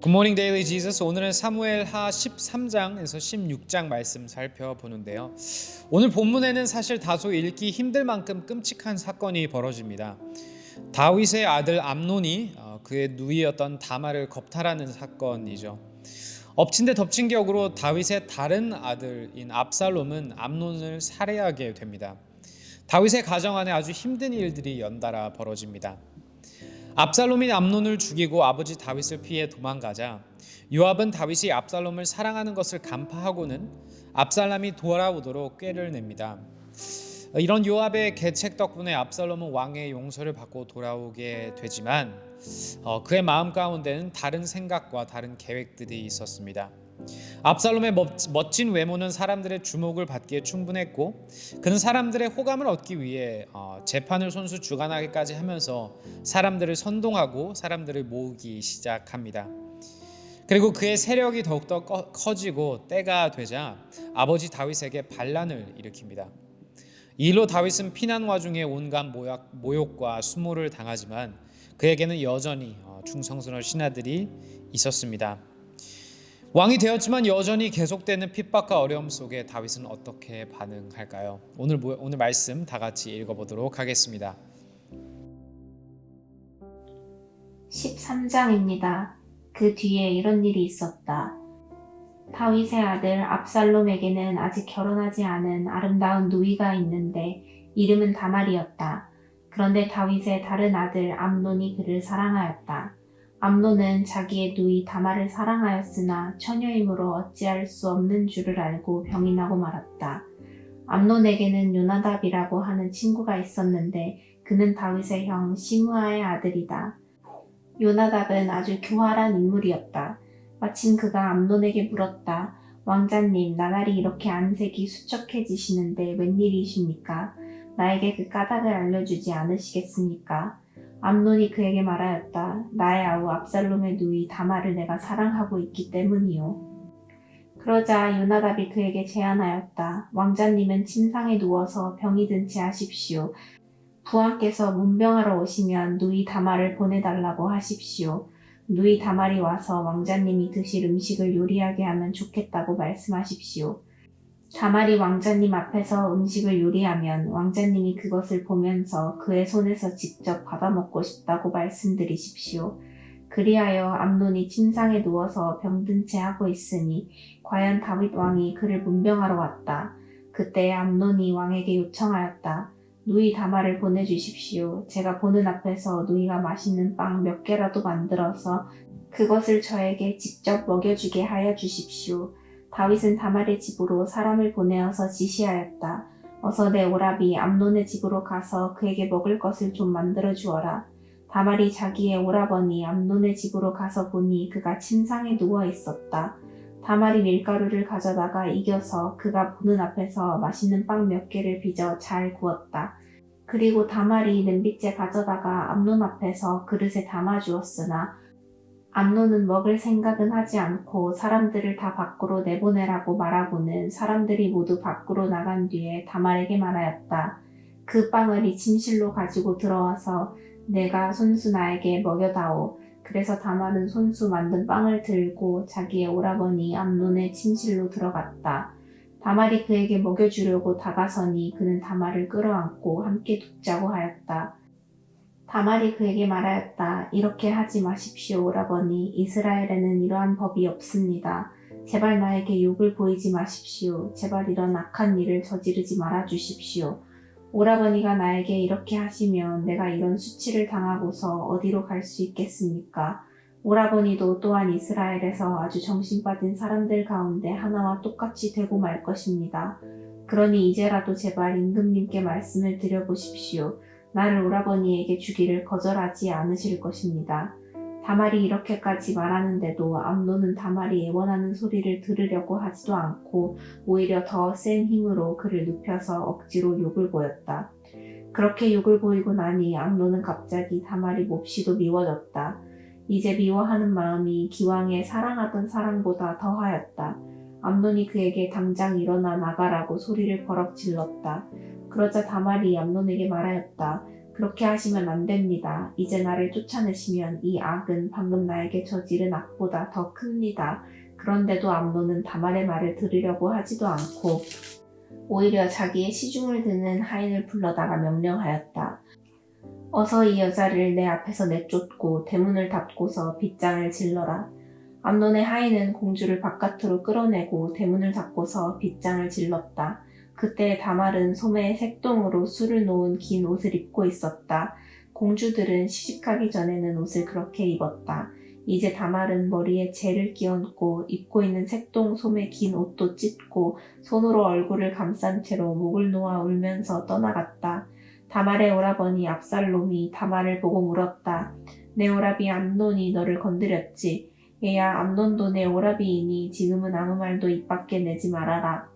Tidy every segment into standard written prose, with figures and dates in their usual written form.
굿모닝 데일리 지저스. 오늘은 사무엘하 13장에서 16장 말씀 살펴보는데요. 오늘 본문에는 사실 다소 읽기 힘들 만큼 끔찍한 사건이 벌어집니다. 다윗의 아들 암논이 그의 누이였던 다말을 겁탈하는 사건이죠. 엎친 데 덮친 격으로 다윗의 다른 아들인 압살롬은 암논을 살해하게 됩니다. 다윗의 가정 안에 아주 힘든 일들이 연달아 벌어집니다. 압살롬이 암논을 죽이고 아버지 다윗을 피해 도망가자 요압은 다윗이 압살롬을 사랑하는 것을 간파하고는 압살롬이 돌아오도록 꾀를 냅니다. 이런 요압의 계책 덕분에 압살롬은 왕의 용서를 받고 돌아오게 되지만 그의 마음 가운데는 다른 생각과 다른 계획들이 있었습니다. 압살롬의 멋진 외모는 사람들의 주목을 받기에 충분했고, 그는 사람들의 호감을 얻기 위해 재판을 손수 주관하기까지 하면서 사람들을 선동하고 사람들을 모으기 시작합니다. 그리고 그의 세력이 더욱더 커지고 때가 되자 아버지 다윗에게 반란을 일으킵니다. 이 일로 다윗은 피난 와중에 온갖 모욕과 수모를 당하지만 그에게는 여전히 충성스러운 신하들이 있었습니다. 왕이 되었지만 여전히 계속되는 핍박과 어려움 속에 다윗은 어떻게 반응할까요? 오늘 말씀 다 같이 읽어보도록 하겠습니다. 13장입니다. 그 뒤에 이런 일이 있었다. 다윗의 아들 압살롬에게는 아직 결혼하지 않은 아름다운 누이가 있는데 이름은 다말이었다. 그런데 다윗의 다른 아들 암논이 그를 사랑하였다. 암논은 자기의 누이 다말을 사랑하였으나 처녀이므로 어찌할 수 없는 줄을 알고 병이 나고 말았다. 암논에게는 요나답이라고 하는 친구가 있었는데 그는 다윗의 형 시므아의 아들이다. 요나답은 아주 교활한 인물이었다. 마침 그가 암논에게 물었다. 왕자님, 나날이 이렇게 안색이 수척해지시는데 웬일이십니까? 나에게 그 까닭을 알려주지 않으시겠습니까? 암논이 그에게 말하였다. 나의 아우 압살롬의 누이 다말을 내가 사랑하고 있기 때문이요. 그러자 요나답이 그에게 제안하였다. 왕자님은 침상에 누워서 병이 든 채 하십시오. 부하께서 문병하러 오시면 누이 다말을 보내달라고 하십시오. 누이 다말이 와서 왕자님이 드실 음식을 요리하게 하면 좋겠다고 말씀하십시오. 다말이 왕자님 앞에서 음식을 요리하면 왕자님이 그것을 보면서 그의 손에서 직접 받아먹고 싶다고 말씀드리십시오. 그리하여 암논이 침상에 누워서 병든 채 하고 있으니 과연 다윗 왕이 그를 문병하러 왔다. 그때 암논이 왕에게 요청하였다. 누이 다말을 보내주십시오. 제가 보는 앞에서 누이가 맛있는 빵 몇 개라도 만들어서 그것을 저에게 직접 먹여주게 하여 주십시오. 다윗은 다말의 집으로 사람을 보내어서 지시하였다. 어서 내 오라비 암논의 집으로 가서 그에게 먹을 것을 좀 만들어 주어라. 다말이 자기의 오라버니 암논의 집으로 가서 보니 그가 침상에 누워 있었다. 다말이 밀가루를 가져다가 익혀서 그가 보는 앞에서 맛있는 빵 몇 개를 빚어 잘 구웠다. 그리고 다말이 냄비째 가져다가 암논 앞에서 그릇에 담아주었으나 암논은 먹을 생각은 하지 않고 사람들을 다 밖으로 내보내라고 말하고는 사람들이 모두 밖으로 나간 뒤에 다말에게 말하였다. 그 빵을 이 침실로 가지고 들어와서 내가 손수 나에게 먹여다오. 그래서 다말은 손수 만든 빵을 들고 자기의 오라버니 암논의 침실로 들어갔다. 다말이 그에게 먹여주려고 다가서니 그는 다말을 끌어안고 함께 눕자고 하였다. 다말이 그에게 말하였다. 이렇게 하지 마십시오, 오라버니. 이스라엘에는 이러한 법이 없습니다. 제발 나에게 욕을 보이지 마십시오. 제발 이런 악한 일을 저지르지 말아 주십시오. 오라버니가 나에게 이렇게 하시면 내가 이런 수치를 당하고서 어디로 갈 수 있겠습니까? 오라버니도 또한 이스라엘에서 아주 정신 빠진 사람들 가운데 하나와 똑같이 되고 말 것입니다. 그러니 이제라도 제발 임금님께 말씀을 드려보십시오. 나를 오라버니에게 주기를 거절하지 않으실 것입니다. 다말이 이렇게까지 말하는데도 암논은 다말이 애원하는 소리를 들으려고 하지도 않고 오히려 더 센 힘으로 그를 눕혀서 억지로 욕을 보였다. 그렇게 욕을 보이고 나니 암논은 갑자기 다말이 몹시도 미워졌다. 이제 미워하는 마음이 기왕에 사랑하던 사랑보다 더하였다. 암논이 그에게 당장 일어나 나가라고 소리를 버럭 질렀다. 그러자 다말이 암논에게 말하였다. 그렇게 하시면 안 됩니다. 이제 나를 쫓아내시면 이 악은 방금 나에게 저지른 악보다 더 큽니다. 그런데도 암논은 다말의 말을 들으려고 하지도 않고 오히려 자기의 시중을 드는 하인을 불러다가 명령하였다. 어서 이 여자를 내 앞에서 내쫓고 대문을 닫고서 빗장을 질러라. 암논의 하인은 공주를 바깥으로 끌어내고 대문을 닫고서 빗장을 질렀다. 그때 다말은 소매에 색동으로 술을 놓은 긴 옷을 입고 있었다. 공주들은 시집가기 전에는 옷을 그렇게 입었다. 이제 다말은 머리에 재를 끼얹고 입고 있는 색동 소매 긴 옷도 찢고 손으로 얼굴을 감싼 채로 목을 놓아 울면서 떠나갔다. 다말의 오라버니 압살롬이 다말을 보고 물었다. 내 오라비 암논이 너를 건드렸지. 얘야, 암논도 내 오라비이니 지금은 아무 말도 입 밖에 내지 말아라.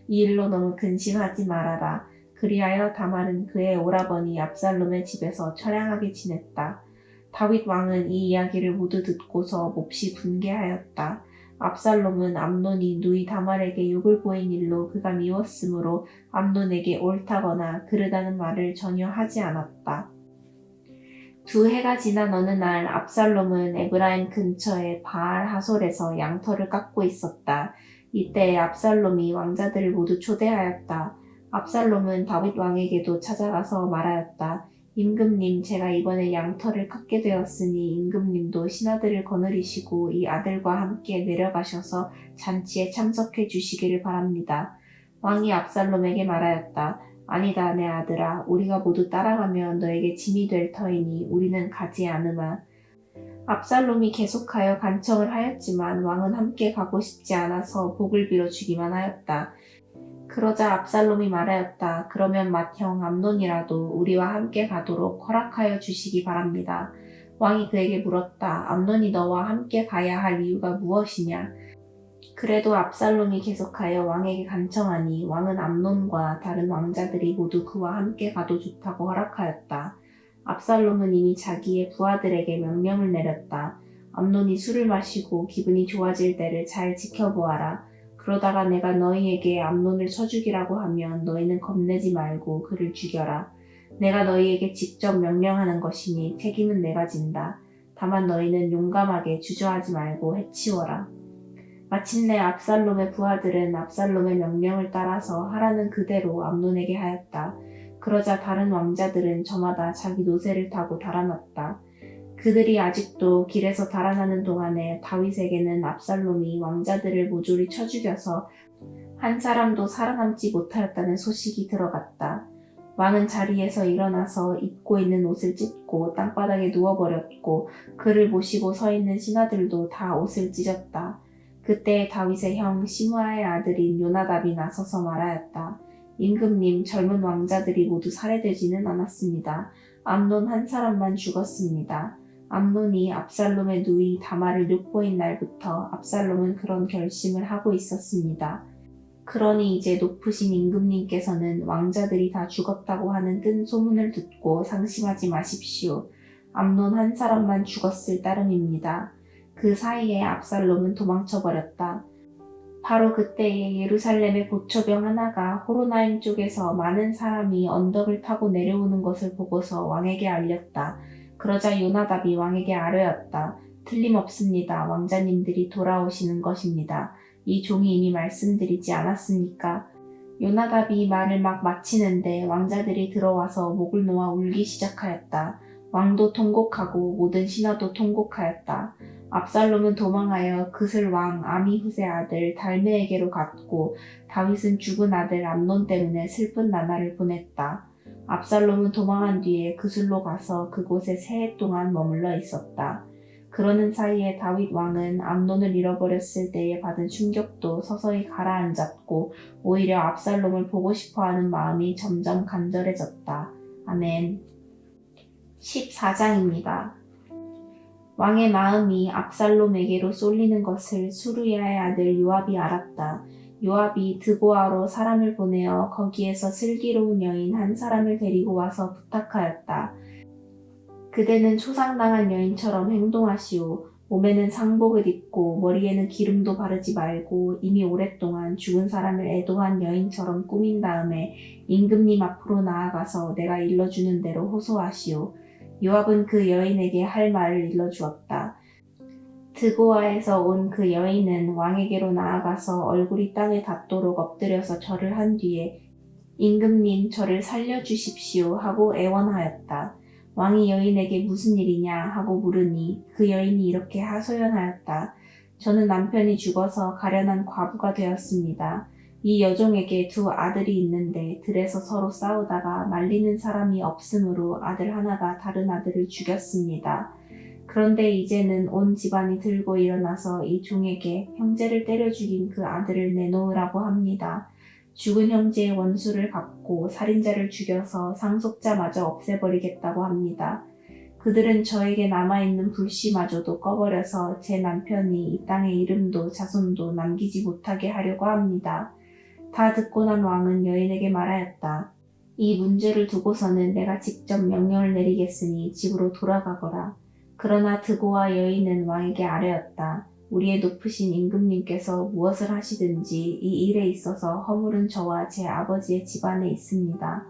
이 일로 너무 근심하지 말아라. 그리하여 다말은 그의 오라버니 압살롬의 집에서 처량하게 지냈다. 다윗 왕은 이 이야기를 모두 듣고서 몹시 분개하였다. 압살롬은 암논이 누이 다말에게 욕을 보인 일로 그가 미웠으므로 암논에게 옳다거나 그르다는 말을 전혀 하지 않았다. 두 해가 지난 어느 날 압살롬은 에브라임 근처의 바알 하솔에서 양털을 깎고 있었다. 이때 압살롬이 왕자들을 모두 초대하였다. 압살롬은 다윗 왕에게도 찾아가서 말하였다. 임금님, 제가 이번에 양털을 깎게 되었으니 임금님도 신하들을 거느리시고 이 아들과 함께 내려가셔서 잔치에 참석해 주시기를 바랍니다. 왕이 압살롬에게 말하였다. 아니다, 내 아들아. 우리가 모두 따라가면 너에게 짐이 될 터이니 우리는 가지 않으마. 압살롬이 계속하여 간청을 하였지만 왕은 함께 가고 싶지 않아서 복을 빌어주기만 하였다. 그러자 압살롬이 말하였다. 그러면 맏형 암논이라도 우리와 함께 가도록 허락하여 주시기 바랍니다. 왕이 그에게 물었다. 암논이 너와 함께 가야 할 이유가 무엇이냐? 그래도 압살롬이 계속하여 왕에게 간청하니 왕은 암논과 다른 왕자들이 모두 그와 함께 가도 좋다고 허락하였다. 압살롬은 이미 자기의 부하들에게 명령을 내렸다. 암논이 술을 마시고 기분이 좋아질 때를 잘 지켜보아라. 그러다가 내가 너희에게 암논을 쳐 죽이라고 하면 너희는 겁내지 말고 그를 죽여라. 내가 너희에게 직접 명령하는 것이니 책임은 내가 진다. 다만 너희는 용감하게 주저하지 말고 해치워라. 마침내 압살롬의 부하들은 압살롬의 명령을 따라서 하라는 그대로 암논에게 하였다. 그러자 다른 왕자들은 저마다 자기 노새를 타고 달아났다. 그들이 아직도 길에서 달아나는 동안에 다윗에게는 압살롬이 왕자들을 모조리 쳐 죽여서 한 사람도 살아남지 못하였다는 소식이 들어갔다. 왕은 자리에서 일어나서 입고 있는 옷을 찢고 땅바닥에 누워버렸고 그를 모시고 서 있는 신하들도 다 옷을 찢었다. 그때 다윗의 형 시므아의 아들인 요나답이 나서서 말하였다. 임금님, 젊은 왕자들이 모두 살해되지는 않았습니다. 암논 한 사람만 죽었습니다. 암논이 압살롬의 누이 다말을 욕보인 날부터 압살롬은 그런 결심을 하고 있었습니다. 그러니 이제 높으신 임금님께서는 왕자들이 다 죽었다고 하는 뜬 소문을 듣고 상심하지 마십시오. 암논 한 사람만 죽었을 따름입니다. 그 사이에 압살롬은 도망쳐버렸다. 바로 그때에 예루살렘의 보초병 하나가 호로나임 쪽에서 많은 사람이 언덕을 타고 내려오는 것을 보고서 왕에게 알렸다. 그러자 요나답이 왕에게 아뢰었다. 틀림없습니다. 왕자님들이 돌아오시는 것입니다. 이 종이 이미 말씀드리지 않았습니까? 요나답이 말을 막 마치는데 왕자들이 들어와서 목을 놓아 울기 시작하였다. 왕도 통곡하고 모든 신하도 통곡하였다. 압살롬은 도망하여 그슬 왕 아미훗의 아들 달메에게로 갔고 다윗은 죽은 아들 암논 때문에 슬픈 나날을 보냈다. 압살롬은 도망한 뒤에 그슬로 가서 그곳에 3해 동안 머물러 있었다. 그러는 사이에 다윗 왕은 암논을 잃어버렸을 때에 받은 충격도 서서히 가라앉았고 오히려 압살롬을 보고 싶어하는 마음이 점점 간절해졌다. 아멘. 14장입니다. 왕의 마음이 압살롬에게로 쏠리는 것을 수르야의 아들 요압이 알았다. 요압이 드보아로 사람을 보내어 거기에서 슬기로운 여인 한 사람을 데리고 와서 부탁하였다. 그대는 초상당한 여인처럼 행동하시오. 몸에는 상복을 입고 머리에는 기름도 바르지 말고 이미 오랫동안 죽은 사람을 애도한 여인처럼 꾸민 다음에 임금님 앞으로 나아가서 내가 일러주는 대로 호소하시오. 요압은 그 여인에게 할 말을 일러주었다. 드고아에서 온 그 여인은 왕에게로 나아가서 얼굴이 땅에 닿도록 엎드려서 절을 한 뒤에 임금님 저를 살려주십시오 하고 애원하였다. 왕이 여인에게 무슨 일이냐 하고 물으니 그 여인이 이렇게 하소연하였다. 저는 남편이 죽어서 가련한 과부가 되었습니다. 이 여종에게 두 아들이 있는데 들에서 서로 싸우다가 말리는 사람이 없으므로 아들 하나가 다른 아들을 죽였습니다. 그런데 이제는 온 집안이 들고 일어나서 이 종에게 형제를 때려 죽인 그 아들을 내놓으라고 합니다. 죽은 형제의 원수를 갚고 살인자를 죽여서 상속자마저 없애버리겠다고 합니다. 그들은 저에게 남아있는 불씨마저도 꺼버려서 제 남편이 이 땅에 이름도 자손도 남기지 못하게 하려고 합니다. 다 듣고 난 왕은 여인에게 말하였다. 이 문제를 두고서는 내가 직접 명령을 내리겠으니 집으로 돌아가거라. 그러나 드고와 여인은 왕에게 아뢰었다. 우리의 높으신 임금님께서 무엇을 하시든지 이 일에 있어서 허물은 저와 제 아버지의 집안에 있습니다.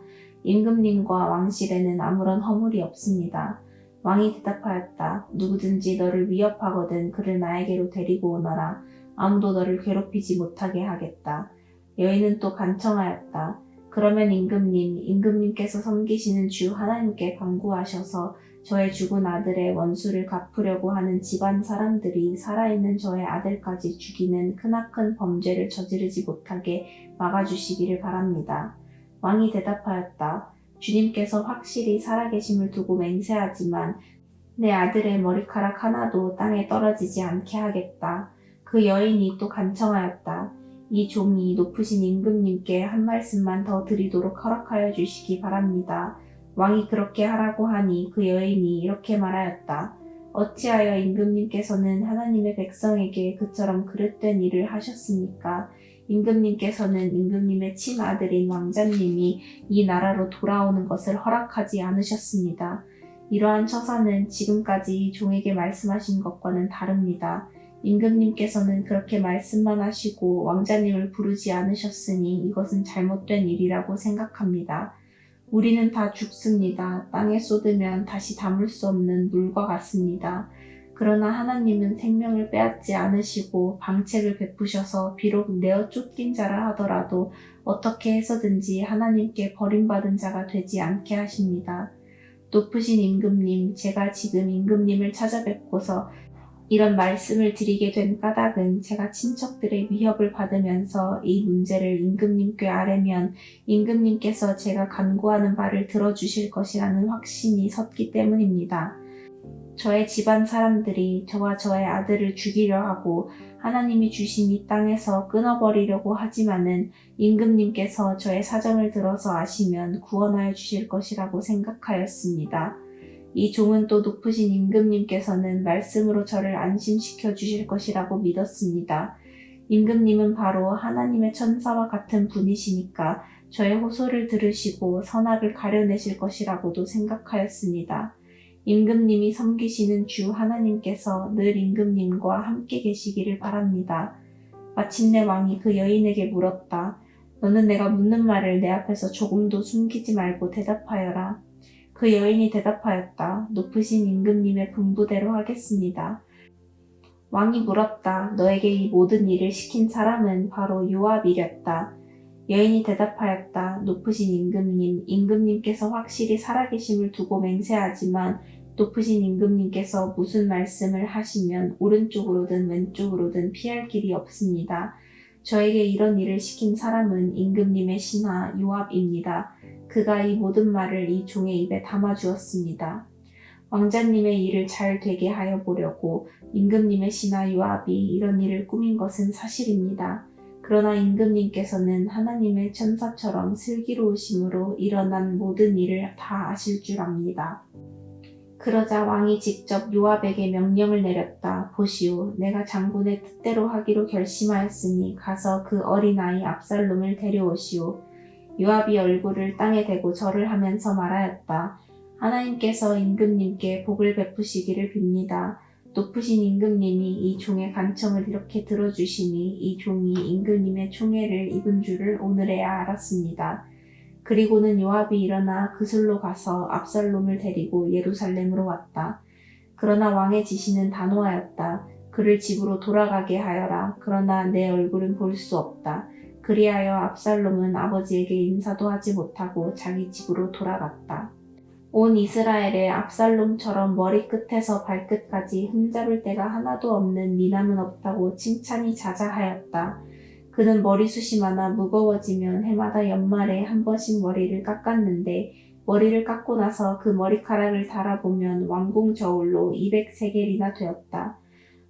임금님과 왕실에는 아무런 허물이 없습니다. 왕이 대답하였다. 누구든지 너를 위협하거든 그를 나에게로 데리고 오너라. 아무도 너를 괴롭히지 못하게 하겠다. 여인은 또 간청하였다. 그러면 임금님께서 섬기시는 주 하나님께 간구하셔서 저의 죽은 아들의 원수를 갚으려고 하는 집안 사람들이 살아있는 저의 아들까지 죽이는 크나큰 범죄를 저지르지 못하게 막아주시기를 바랍니다. 왕이 대답하였다. 주님께서 확실히 살아계심을 두고 맹세하지만 내 아들의 머리카락 하나도 땅에 떨어지지 않게 하겠다. 그 여인이 또 간청하였다. 이 종이 높으신 임금님께 한 말씀만 더 드리도록 허락하여 주시기 바랍니다. 왕이 그렇게 하라고 하니 그 여인이 이렇게 말하였다. 어찌하여 임금님께서는 하나님의 백성에게 그처럼 그릇된 일을 하셨습니까? 임금님께서는 임금님의 친아들인 왕자님이 이 나라로 돌아오는 것을 허락하지 않으셨습니다. 이러한 처사는 지금까지 종에게 말씀하신 것과는 다릅니다. 임금님께서는 그렇게 말씀만 하시고 왕자님을 부르지 않으셨으니 이것은 잘못된 일이라고 생각합니다. 우리는 다 죽습니다. 땅에 쏟으면 다시 담을 수 없는 물과 같습니다. 그러나 하나님은 생명을 빼앗지 않으시고 방책을 베푸셔서 비록 내어 쫓긴 자라 하더라도 어떻게 해서든지 하나님께 버림받은 자가 되지 않게 하십니다. 높으신 임금님, 제가 지금 임금님을 찾아뵙고서 이런 말씀을 드리게 된 까닭은 제가 친척들의 위협을 받으면서 이 문제를 임금님께 아뢰면 임금님께서 제가 간구하는 바를 들어주실 것이라는 확신이 섰기 때문입니다. 저의 집안 사람들이 저와 저의 아들을 죽이려 하고 하나님이 주신 이 땅에서 끊어버리려고 하지만은 임금님께서 저의 사정을 들어서 아시면 구원하여 주실 것이라고 생각하였습니다. 이 종은 또 높으신 임금님께서는 말씀으로 저를 안심시켜 주실 것이라고 믿었습니다. 임금님은 바로 하나님의 천사와 같은 분이시니까 저의 호소를 들으시고 선악을 가려내실 것이라고도 생각하였습니다. 임금님이 섬기시는 주 하나님께서 늘 임금님과 함께 계시기를 바랍니다. 마침내 왕이 그 여인에게 물었다. 너는 내가 묻는 말을 내 앞에서 조금도 숨기지 말고 대답하여라. 그 여인이 대답하였다. 높으신 임금님의 분부대로 하겠습니다. 왕이 물었다. 너에게 이 모든 일을 시킨 사람은 바로 요압이랬다. 여인이 대답하였다. 높으신 임금님께서 확실히 살아계심을 두고 맹세하지만 높으신 임금님께서 무슨 말씀을 하시면 오른쪽으로든 왼쪽으로든 피할 길이 없습니다. 저에게 이런 일을 시킨 사람은 임금님의 신하 요압입니다. 그가 이 모든 말을 이 종의 입에 담아주었습니다. 왕자님의 일을 잘 되게 하여 보려고 임금님의 신하 요압이 이런 일을 꾸민 것은 사실입니다. 그러나 임금님께서는 하나님의 천사처럼 슬기로우심으로 일어난 모든 일을 다 아실 줄 압니다. 그러자 왕이 직접 요압에게 명령을 내렸다. 보시오, 내가 장군의 뜻대로 하기로 결심하였으니 가서 그 어린아이 압살롬을 데려오시오. 요압이 얼굴을 땅에 대고 절을 하면서 말하였다. 하나님께서 임금님께 복을 베푸시기를 빕니다. 높으신 임금님이 이 종의 간청을 이렇게 들어주시니 이 종이 임금님의 총애를 입은 줄을 오늘에야 알았습니다. 그리고는 요압이 일어나 그술로 가서 압살롬을 데리고 예루살렘으로 왔다. 그러나 왕의 지시는 단호하였다. 그를 집으로 돌아가게 하여라. 그러나 내 얼굴은 볼 수 없다. 그리하여 압살롬은 아버지에게 인사도 하지 못하고 자기 집으로 돌아갔다. 온 이스라엘에 압살롬처럼 머리끝에서 발끝까지 흠잡을 데가 하나도 없는 미남은 없다고 칭찬이 자자하였다. 그는 머리숱이 많아 무거워지면 해마다 연말에 한 번씩 머리를 깎았는데 머리를 깎고 나서 그 머리카락을 달아보면 왕궁 저울로 200세겔이나 되었다.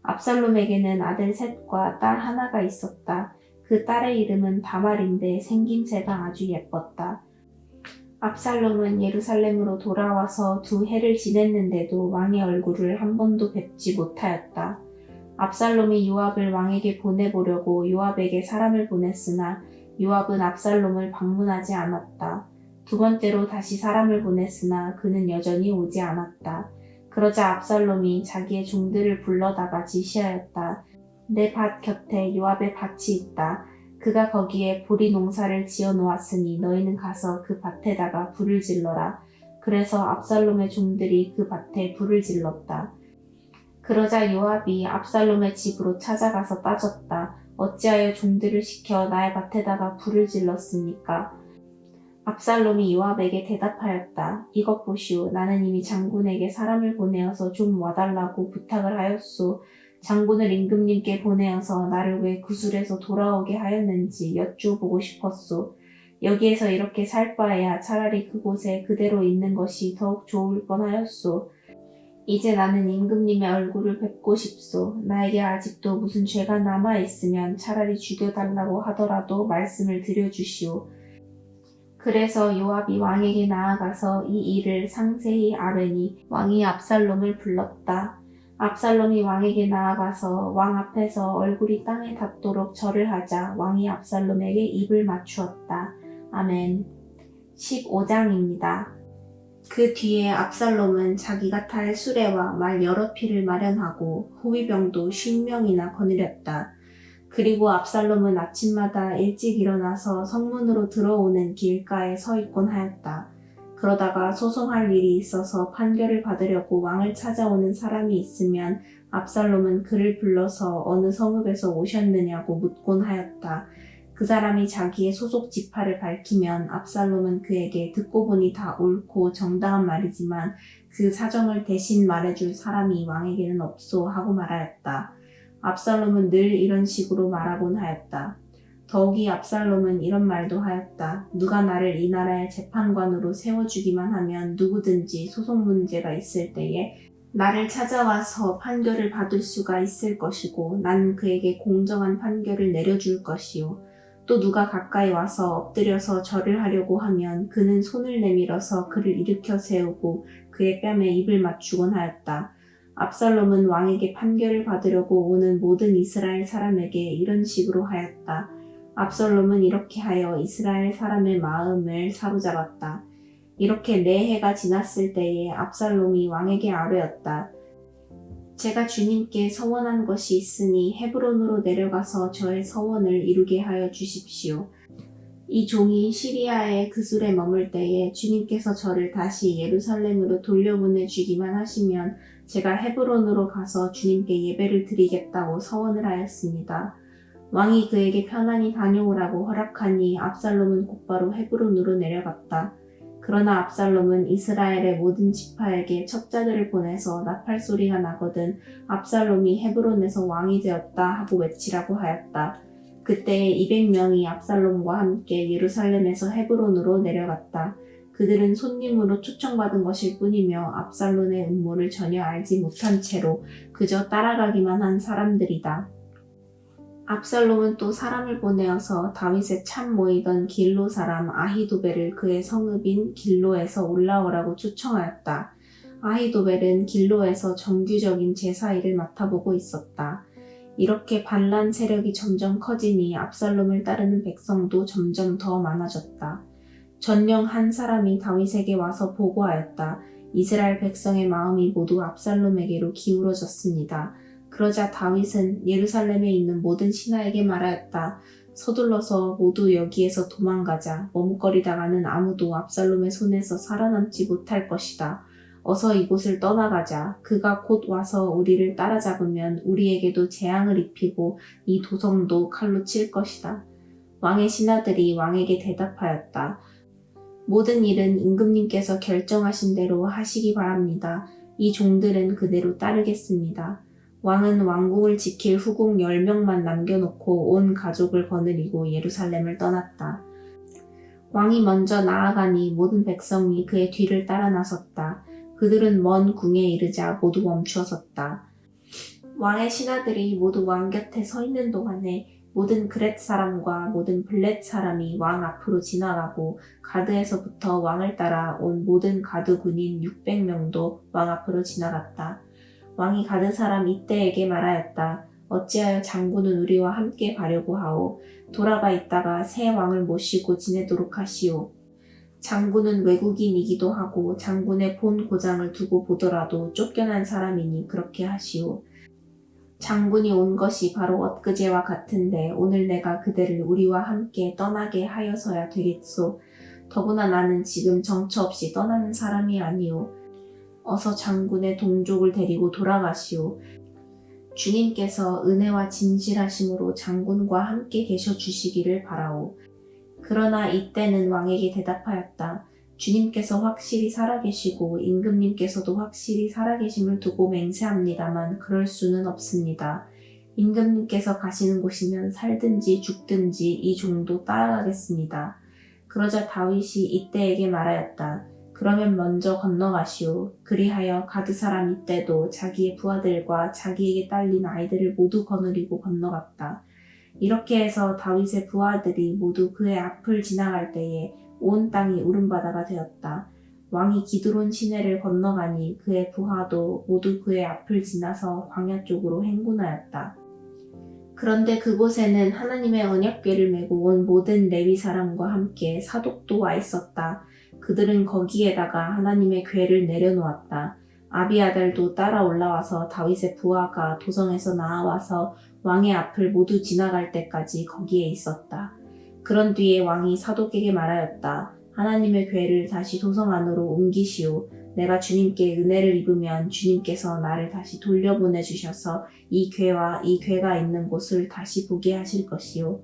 압살롬에게는 아들 셋과 딸 하나가 있었다. 그 딸의 이름은 다말인데 생김새가 아주 예뻤다. 압살롬은 예루살렘으로 돌아와서 2해를 지냈는데도 왕의 얼굴을 한 번도 뵙지 못하였다. 압살롬이 요압을 왕에게 보내보려고 요압에게 사람을 보냈으나 요압은 압살롬을 방문하지 않았다. 2번째로 다시 사람을 보냈으나 그는 여전히 오지 않았다. 그러자 압살롬이 자기의 종들을 불러다가 지시하였다. 내 밭 곁에 요압의 밭이 있다. 그가 거기에 보리 농사를 지어 놓았으니 너희는 가서 그 밭에다가 불을 질러라. 그래서 압살롬의 종들이 그 밭에 불을 질렀다. 그러자 요압이 압살롬의 집으로 찾아가서 따졌다. 어찌하여 종들을 시켜 나의 밭에다가 불을 질렀습니까? 압살롬이 요압에게 대답하였다. 이것 보시오. 나는 이미 장군에게 사람을 보내어서 좀 와달라고 부탁을 하였소. 장군을 임금님께 보내어서 나를 왜 구술에서 돌아오게 하였는지 여쭈어보고 싶었소. 여기에서 이렇게 살 바에야 차라리 그곳에 그대로 있는 것이 더욱 좋을 뻔하였소. 이제 나는 임금님의 얼굴을 뵙고 싶소. 나에게 아직도 무슨 죄가 남아있으면 차라리 죽여달라고 하더라도 말씀을 드려주시오. 그래서 요압이 왕에게 나아가서 이 일을 상세히 아뢰니 왕이 압살롬을 불렀다. 압살롬이 왕에게 나아가서 왕 앞에서 얼굴이 땅에 닿도록 절을 하자 왕이 압살롬에게 입을 맞추었다. 아멘. 15장입니다. 그 뒤에 압살롬은 자기가 탈 수레와 말 여러匹를 마련하고 호위병도 50명이나 거느렸다. 그리고 압살롬은 아침마다 일찍 일어나서 성문으로 들어오는 길가에 서 있곤 하였다. 그러다가 소송할 일이 있어서 판결을 받으려고 왕을 찾아오는 사람이 있으면 압살롬은 그를 불러서 어느 성읍에서 오셨느냐고 묻곤 하였다. 그 사람이 자기의 소속 지파를 밝히면 압살롬은 그에게 듣고 보니 다 옳고 정당한 말이지만 그 사정을 대신 말해줄 사람이 왕에게는 없소 하고 말하였다. 압살롬은 늘 이런 식으로 말하곤 하였다. 더욱이 압살롬은 이런 말도 하였다. 누가 나를 이 나라의 재판관으로 세워주기만 하면 누구든지 소송 문제가 있을 때에 나를 찾아와서 판결을 받을 수가 있을 것이고 난 그에게 공정한 판결을 내려줄 것이요. 또 누가 가까이 와서 엎드려서 절을 하려고 하면 그는 손을 내밀어서 그를 일으켜 세우고 그의 뺨에 입을 맞추곤 하였다. 압살롬은 왕에게 판결을 받으려고 오는 모든 이스라엘 사람에게 이런 식으로 하였다. 압살롬은 이렇게 하여 이스라엘 사람의 마음을 사로잡았다. 이렇게 4해가 지났을 때에 압살롬이 왕에게 아뢰었다. 제가 주님께 서원한 것이 있으니 헤브론으로 내려가서 저의 서원을 이루게 하여 주십시오. 이 종이 시리아의 그술에 머물 때에 주님께서 저를 다시 예루살렘으로 돌려보내 주기만 하시면 제가 헤브론으로 가서 주님께 예배를 드리겠다고 서원을 하였습니다. 왕이 그에게 편안히 다녀오라고 허락하니 압살롬은 곧바로 헤브론으로 내려갔다. 그러나 압살롬은 이스라엘의 모든 지파에게 첩자들을 보내서 나팔 소리가 나거든 압살롬이 헤브론에서 왕이 되었다 하고 외치라고 하였다. 그때에 200명이 압살롬과 함께 예루살렘에서 헤브론으로 내려갔다. 그들은 손님으로 초청받은 것일 뿐이며 압살롬의 음모를 전혀 알지 못한 채로 그저 따라가기만 한 사람들이다. 압살롬은 또 사람을 보내어서 다윗의 참 모이던 길로 사람 아히도벨을 그의 성읍인 길로에서 올라오라고 초청하였다. 아히도벨은 길로에서 정규적인 제사 일을 맡아보고 있었다. 이렇게 반란 세력이 점점 커지니 압살롬을 따르는 백성도 점점 더 많아졌다. 전령 한 사람이 다윗에게 와서 보고하였다. 이스라엘 백성의 마음이 모두 압살롬에게로 기울어졌습니다. 그러자 다윗은 예루살렘에 있는 모든 신하에게 말하였다. 서둘러서 모두 여기에서 도망가자. 머뭇거리다가는 아무도 압살롬의 손에서 살아남지 못할 것이다. 어서 이곳을 떠나가자. 그가 곧 와서 우리를 따라잡으면 우리에게도 재앙을 입히고 이 도성도 칼로 칠 것이다. 왕의 신하들이 왕에게 대답하였다. 모든 일은 임금님께서 결정하신 대로 하시기 바랍니다. 이 종들은 그대로 따르겠습니다. 왕은 왕궁을 지킬 후궁 10명만 남겨놓고 온 가족을 거느리고 예루살렘을 떠났다. 왕이 먼저 나아가니 모든 백성이 그의 뒤를 따라 나섰다. 그들은 먼 궁에 이르자 모두 멈추어 섰다. 왕의 신하들이 모두 왕 곁에 서 있는 동안에 모든 그렛 사람과 모든 블렛 사람이 왕 앞으로 지나가고 가드에서부터 왕을 따라 온 모든 가드 군인 600명도 왕 앞으로 지나갔다. 왕이 가드 사람 이때에게 말하였다. 어찌하여 장군은 우리와 함께 가려고 하오. 돌아가 있다가 새 왕을 모시고 지내도록 하시오. 장군은 외국인이기도 하고 장군의 본 고장을 두고 보더라도 쫓겨난 사람이니 그렇게 하시오. 장군이 온 것이 바로 엊그제와 같은데 오늘 내가 그대를 우리와 함께 떠나게 하여서야 되겠소. 더구나 나는 지금 정처 없이 떠나는 사람이 아니오. 어서 장군의 동족을 데리고 돌아가시오. 주님께서 은혜와 진실하심으로 장군과 함께 계셔 주시기를 바라오. 그러나 이때는 왕에게 대답하였다. 주님께서 확실히 살아계시고 임금님께서도 확실히 살아계심을 두고 맹세합니다만 그럴 수는 없습니다. 임금님께서 가시는 곳이면 살든지 죽든지 이 종도 따라가겠습니다. 그러자 다윗이 이때에게 말하였다. 그러면 먼저 건너가시오. 그리하여 가드 사람 이때도 자기의 부하들과 자기에게 딸린 아이들을 모두 거느리고 건너갔다. 이렇게 해서 다윗의 부하들이 모두 그의 앞을 지나갈 때에 온 땅이 울음바다가 되었다. 왕이 기드론 시내를 건너가니 그의 부하도 모두 그의 앞을 지나서 광야 쪽으로 행군하였다. 그런데 그곳에는 하나님의 언약궤를 메고 온 모든 레위 사람과 함께 사독도 와 있었다. 그들은 거기에다가 하나님의 궤를 내려놓았다. 아비아달도 따라 올라와서 다윗의 부하가 도성에서 나와서 왕의 앞을 모두 지나갈 때까지 거기에 있었다. 그런 뒤에 왕이 사독에게 말하였다. 하나님의 궤를 다시 도성 안으로 옮기시오. 내가 주님께 은혜를 입으면 주님께서 나를 다시 돌려보내 주셔서 이 궤와 이 궤가 있는 곳을 다시 보게 하실 것이오.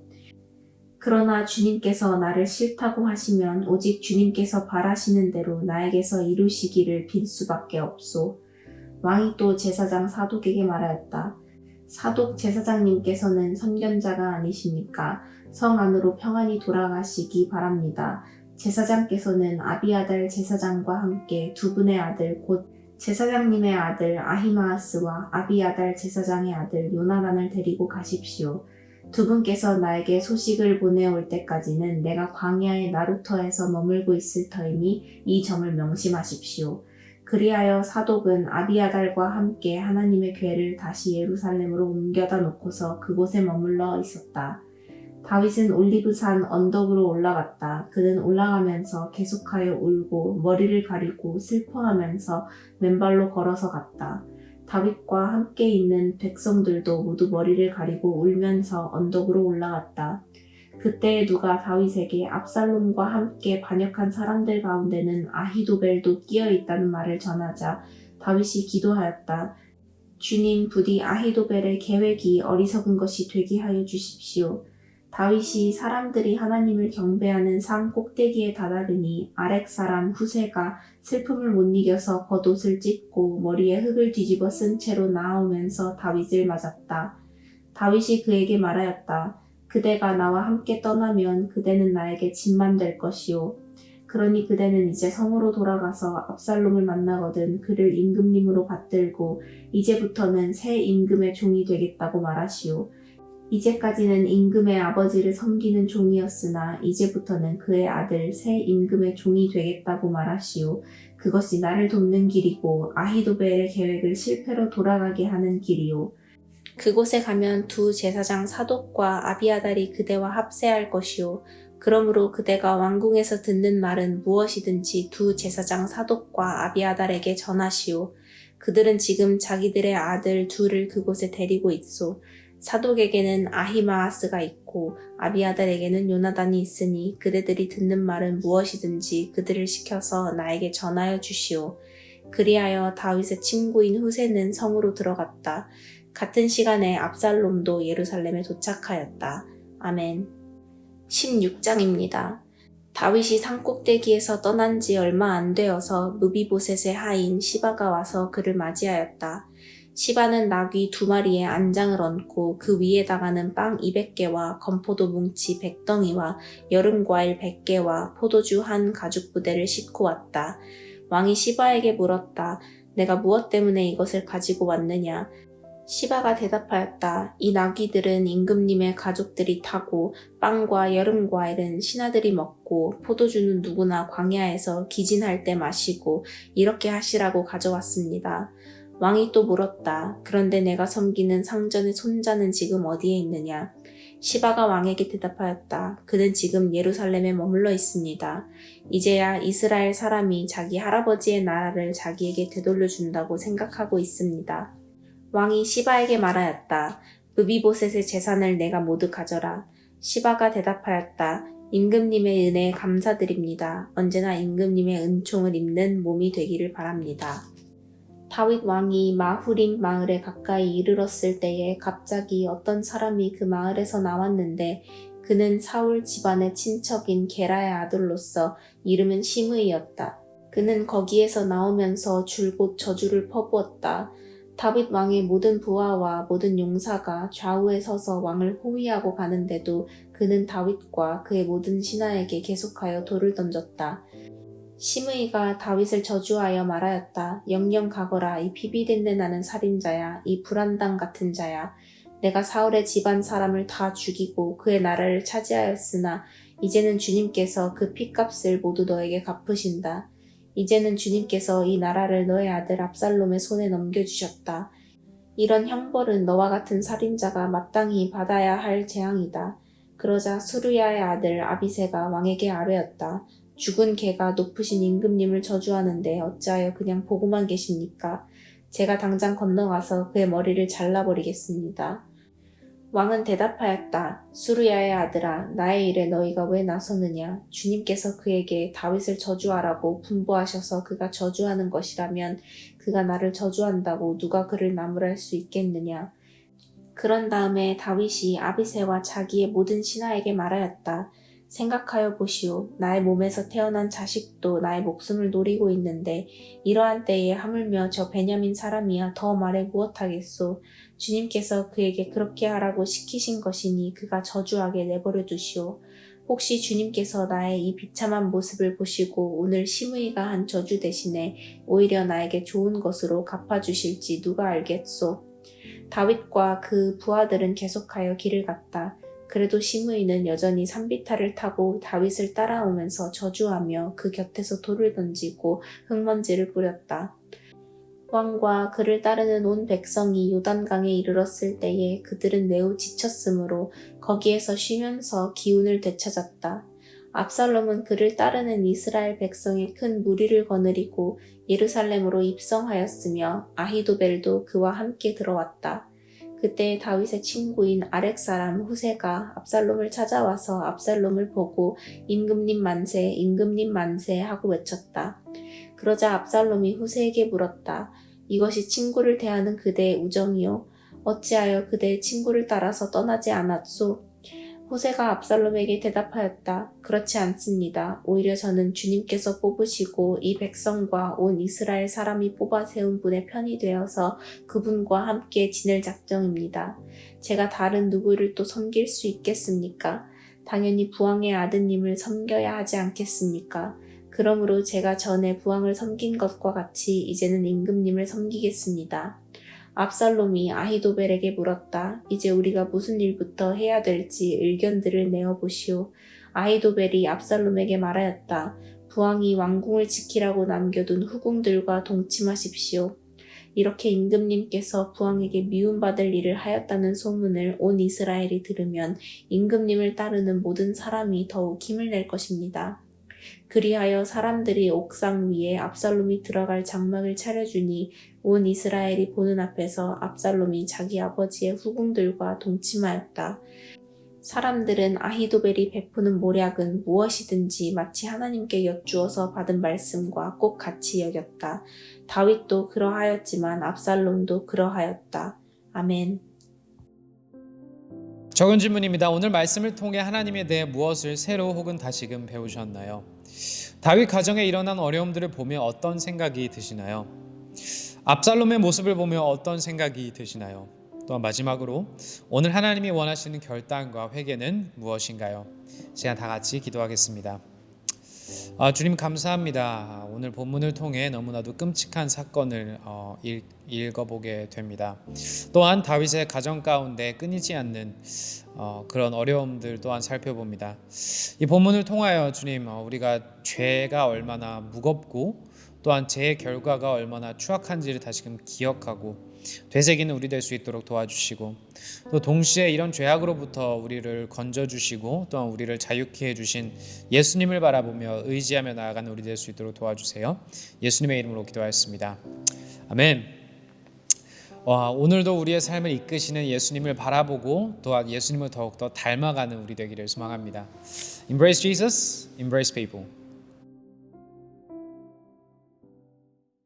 그러나 주님께서 나를 싫다고 하시면 오직 주님께서 바라시는 대로 나에게서 이루시기를 빌 수밖에 없소. 왕이 또 제사장 사독에게 말하였다. 사독 제사장님께서는 선견자가 아니십니까? 성 안으로 평안히 돌아가시기 바랍니다. 제사장께서는 아비아달 제사장과 함께 두 분의 아들 곧 제사장님의 아들 아히마아스와 아비아달 제사장의 아들 요나단을 데리고 가십시오. 두 분께서 나에게 소식을 보내올 때까지는 내가 광야의 나루터에서 머물고 있을 터이니 이 점을 명심하십시오. 그리하여 사독은 아비아달과 함께 하나님의 궤를 다시 예루살렘으로 옮겨다 놓고서 그곳에 머물러 있었다. 다윗은 올리브산 언덕으로 올라갔다. 그는 올라가면서 계속하여 울고 머리를 가리고 슬퍼하면서 맨발로 걸어서 갔다. 다윗과 함께 있는 백성들도 모두 머리를 가리고 울면서 언덕으로 올라갔다. 그때에 누가 다윗에게 압살롬과 함께 반역한 사람들 가운데는 아히도벨도 끼어 있다는 말을 전하자 다윗이 기도하였다. 주님, 부디 아히도벨의 계획이 어리석은 것이 되게 하여 주십시오. 다윗이 사람들이 하나님을 경배하는 산 꼭대기에 다다르니 아렉 사람 후세가 슬픔을 못 이겨서 겉옷을 찢고 머리에 흙을 뒤집어 쓴 채로 나오면서 다윗을 맞았다. 다윗이 그에게 말하였다. 그대가 나와 함께 떠나면 그대는 나에게 짐만 될 것이오. 그러니 그대는 이제 성으로 돌아가서 압살롬을 만나거든 그를 임금님으로 받들고 이제부터는 새 임금의 종이 되겠다고 말하시오. 이제까지는 임금의 아버지를 섬기는 종이었으나 이제부터는 그의 아들 새 임금의 종이 되겠다고 말하시오. 그것이 나를 돕는 길이고 아히도벨의 계획을 실패로 돌아가게 하는 길이오. 그곳에 가면 두 제사장 사독과 아비아달이 그대와 합세할 것이오. 그러므로 그대가 왕궁에서 듣는 말은 무엇이든지 두 제사장 사독과 아비아달에게 전하시오. 그들은 지금 자기들의 아들 둘을 그곳에 데리고 있소. 사독에게는 아히마아스가 있고 아비아달에게는 요나단이 있으니 그대들이 듣는 말은 무엇이든지 그들을 시켜서 나에게 전하여 주시오. 그리하여 다윗의 친구인 후세는 성으로 들어갔다. 같은 시간에 압살롬도 예루살렘에 도착하였다. 아멘. 16장입니다. 다윗이 산꼭대기에서 떠난 지 얼마 안 되어서 무비보셋의 하인 시바가 와서 그를 맞이하였다. 시바는 나귀 2마리에 안장을 얹고 그 위에다가는 빵 200개와 건포도 뭉치 100덩이와 여름과일 100개와 포도주 한 가죽부대를 싣고 왔다. 왕이 시바에게 물었다. 내가 무엇 때문에 이것을 가지고 왔느냐? 시바가 대답하였다. 이 나귀들은 임금님의 가족들이 타고 빵과 여름과일은 신하들이 먹고 포도주는 누구나 광야에서 기진할 때 마시고 이렇게 하시라고 가져왔습니다. 왕이 또 물었다. 그런데 내가 섬기는 상전의 손자는 지금 어디에 있느냐? 시바가 왕에게 대답하였다. 그는 지금 예루살렘에 머물러 있습니다. 이제야 이스라엘 사람이 자기 할아버지의 나라를 자기에게 되돌려준다고 생각하고 있습니다. 왕이 시바에게 말하였다. 무비보셋의 재산을 내가 모두 가져라. 시바가 대답하였다. 임금님의 은혜에 감사드립니다. 언제나 임금님의 은총을 입는 몸이 되기를 바랍니다. 다윗 왕이 마후림 마을에 가까이 이르렀을 때에 갑자기 어떤 사람이 그 마을에서 나왔는데 그는 사울 집안의 친척인 게라의 아들로서 이름은 시므이였다. 그는 거기에서 나오면서 줄곧 저주를 퍼부었다. 다윗 왕의 모든 부하와 모든 용사가 좌우에 서서 왕을 호위하고 가는데도 그는 다윗과 그의 모든 신하에게 계속하여 돌을 던졌다. 시므이가 다윗을 저주하여 말하였다. 영영 가거라. 이 비비린내 나는 살인자야. 이 불안당 같은 자야. 내가 사울의 집안 사람을 다 죽이고 그의 나라를 차지하였으나 이제는 주님께서 그 핏값을 모두 너에게 갚으신다. 이제는 주님께서 이 나라를 너의 아들 압살롬의 손에 넘겨주셨다. 이런 형벌은 너와 같은 살인자가 마땅히 받아야 할 재앙이다. 그러자 수르야의 아들 아비새가 왕에게 아뢰었다. 죽은 개가 높으신 임금님을 저주하는데 어찌하여 그냥 보고만 계십니까? 제가 당장 건너가서 그의 머리를 잘라버리겠습니다. 왕은 대답하였다. 수르야의 아들아, 나의 일에 너희가 왜 나서느냐? 주님께서 그에게 다윗을 저주하라고 분부하셔서 그가 저주하는 것이라면 그가 나를 저주한다고 누가 그를 나무랄 수 있겠느냐? 그런 다음에 다윗이 아비새와 자기의 모든 신하에게 말하였다. 생각하여 보시오. 나의 몸에서 태어난 자식도 나의 목숨을 노리고 있는데 이러한 때에 하물며 저 베냐민 사람이야 더 말해 무엇하겠소. 주님께서 그에게 그렇게 하라고 시키신 것이니 그가 저주하게 내버려 두시오. 혹시 주님께서 나의 이 비참한 모습을 보시고 오늘 시므이가 한 저주 대신에 오히려 나에게 좋은 것으로 갚아주실지 누가 알겠소. 다윗과 그 부하들은 계속하여 길을 갔다. 그래도 시므이는 여전히 산비탈을 타고 다윗을 따라오면서 저주하며 그 곁에서 돌을 던지고 흙먼지를 뿌렸다. 왕과 그를 따르는 온 백성이 요단강에 이르렀을 때에 그들은 매우 지쳤으므로 거기에서 쉬면서 기운을 되찾았다. 압살롬은 그를 따르는 이스라엘 백성의 큰 무리를 거느리고 예루살렘으로 입성하였으며 아히도벨도 그와 함께 들어왔다. 그때 다윗의 친구인 아렉 사람 후세가 압살롬을 찾아와서 압살롬을 보고 임금님 만세, 임금님 만세 하고 외쳤다. 그러자 압살롬이 후세에게 물었다. 이것이 친구를 대하는 그대의 우정이요? 어찌하여 그대의 친구를 따라서 떠나지 않았소? 후세가 압살롬에게 대답하였다. 그렇지 않습니다. 오히려 저는 주님께서 뽑으시고 이 백성과 온 이스라엘 사람이 뽑아 세운 분의 편이 되어서 그분과 함께 지낼 작정입니다. 제가 다른 누구를 또 섬길 수 있겠습니까? 당연히 부왕의 아드님을 섬겨야 하지 않겠습니까? 그러므로 제가 전에 부왕을 섬긴 것과 같이 이제는 임금님을 섬기겠습니다. 압살롬이 아히도벨에게 물었다. 이제 우리가 무슨 일부터 해야 될지 의견들을 내어보시오. 아히도벨이 압살롬에게 말하였다. 부왕이 왕궁을 지키라고 남겨둔 후궁들과 동침하십시오. 이렇게 임금님께서 부왕에게 미움받을 일을 하였다는 소문을 온 이스라엘이 들으면 임금님을 따르는 모든 사람이 더욱 힘을 낼 것입니다. 그리하여 사람들이 옥상 위에 압살롬이 들어갈 장막을 차려주니 온 이스라엘이 보는 앞에서 압살롬이 자기 아버지의 후궁들과 동침하였다. 사람들은 아히도벨이 베푸는 모략은 무엇이든지 마치 하나님께 여쭈어서 받은 말씀과 꼭 같이 여겼다. 다윗도 그러하였지만 압살롬도 그러하였다. 아멘. 적은 질문입니다. 오늘 말씀을 통해 하나님에 대해 무엇을 새로 혹은 다시금 배우셨나요? 다윗 가정에 일어난 어려움들을 보며 어떤 생각이 드시나요? 압살롬의 모습을 보며 어떤 생각이 드시나요? 또한 마지막으로 오늘 하나님이 원하시는 결단과 회개는 무엇인가요? 시간 다 같이 기도하겠습니다. 주님 감사합니다. 오늘 본문을 통해 너무나도 끔찍한 사건을 읽어보게 됩니다. 또한 다윗의 가정 가운데 끊이지 않는 그런 어려움들 또한 살펴봅니다. 이 본문을 통하여 주님 우리가 죄가 얼마나 무겁고 또한 죄의 결과가 얼마나 추악한지를 다시금 기억하고 되새기는 우리 될 수 있도록 도와주시고 또 동시에 이런 죄악으로부터 우리를 건져주시고 또한 우리를 자유케 해주신 예수님을 바라보며 의지하며 나아가는 우리 될 수 있도록 도와주세요. 예수님의 이름으로 기도하였습니다. 아멘. 오늘도 우리의 삶을 이끄시는 예수님을 바라보고 또한 예수님을 더욱더 닮아가는 우리 되기를 소망합니다. Embrace Jesus, embrace people.